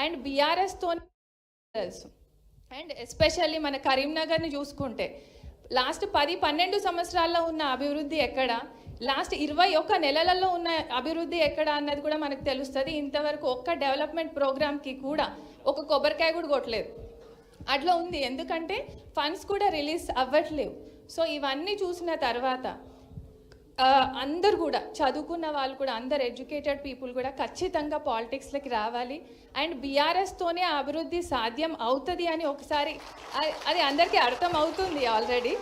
And బీఆర్ఎస్తో తెలుసు. And especially మన కరీంనగర్ని చూసుకుంటే లాస్ట్ 10-12 సంవత్సరాల్లో ఉన్న అభివృద్ధి ఎక్కడ, లాస్ట్ 21 నెలలలో ఉన్న అభివృద్ధి ఎక్కడ అన్నది కూడా మనకు తెలుస్తుంది. ఇంతవరకు ఒక్క డెవలప్మెంట్ ప్రోగ్రామ్కి కూడా ఒక కొబ్బరికాయ కూడా కొట్టలేదు. అట్లా ఉంది, ఎందుకంటే ఫండ్స్ కూడా రిలీజ్ అవ్వట్లేవు. సో ఇవన్నీ చూసిన తర్వాత అందరు కూడా చదువుకున్న వాళ్ళు కూడా, అందరు ఎడ్యుకేటెడ్ పీపుల్ కూడా ఖచ్చితంగా పాలిటిక్స్లోకి రావాలి. అండ్ బీఆర్ఎస్తోనే అభివృద్ధి సాధ్యం అవుతుంది అని ఒకసారి అది అందరికీ అర్థం అవుతుంది ఆల్రెడీ.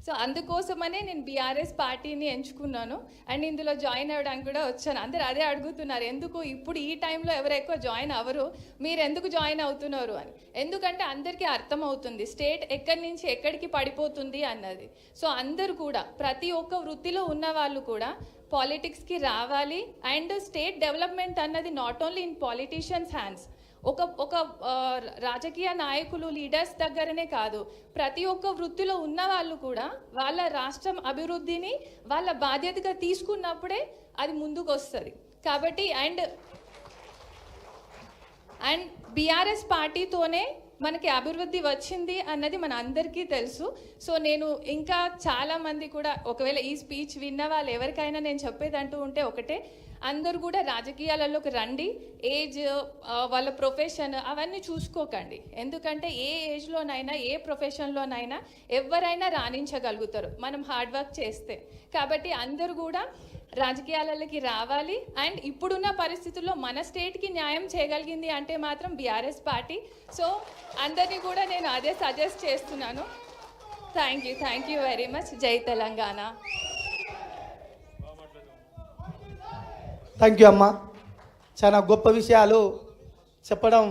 సో అందుకోసమనే నేను బీఆర్ఎస్ పార్టీని ఎంచుకున్నాను అండ్ ఇందులో జాయిన్ అవ్వడానికి కూడా వచ్చాను. అందరు అదే అడుగుతున్నారు, ఎందుకు ఇప్పుడు ఈ టైంలో ఎవరు ఎక్కువ జాయిన్ అవ్వరు, మీరు ఎందుకు జాయిన్ అవుతున్నారు అని. ఎందుకంటే అందరికీ అర్థమవుతుంది స్టేట్ ఎక్కడి నుంచి ఎక్కడికి పడిపోతుంది అన్నది. సో అందరు కూడా, ప్రతి ఒక్క వృత్తిలో ఉన్న వాళ్ళు కూడా పాలిటిక్స్కి రావాలి. అండ్ స్టేట్ డెవలప్మెంట్ అన్నది not only in politicians hands, ఒక రాజకీయ నాయకులు లీడర్స్ దగ్గరనే కాదు, ప్రతి ఒక్క వృత్తిలో ఉన్న వాళ్ళు కూడా వాళ్ళ రాష్ట్రం అభివృద్ధిని వాళ్ళ బాధ్యతగా తీసుకున్నప్పుడే అది ముందుకు వస్తుంది. కాబట్టి అండ్ బీఆర్ఎస్ పార్టీతోనే మనకి అభివృద్ధి వచ్చింది అన్నది మన అందరికీ తెలుసు. సో నేను ఇంకా చాలామంది కూడా, ఒకవేళ ఈ స్పీచ్ విన్న వాళ్ళు ఎవరికైనా నేను చెప్పేది అంటూ ఉంటే ఒకటే, అందరూ కూడా రాజకీయాలలోకి రండి. ఏజ్, వాళ్ళ ప్రొఫెషన్ అవన్నీ చూసుకోకండి. ఎందుకంటే ఏ ఏజ్లోనైనా ఏ ప్రొఫెషన్లోనైనా ఎవరైనా రాణించగలుగుతారు మనం హార్డ్ వర్క్ చేస్తే. కాబట్టి అందరూ కూడా రాజకీయాలలోకి రావాలి. అండ్ ఇప్పుడున్న పరిస్థితుల్లో మన స్టేట్కి న్యాయం చేయగలిగింది అంటే మాత్రం బీఆర్ఎస్ పార్టీ. సో అందరినీ కూడా నేను అదే సజెస్ట్ చేస్తున్నాను. Thank you very much. జై తెలంగాణ. థ్యాంక్ యూ అమ్మ, చాలా గొప్ప విషయాలు చెప్పడం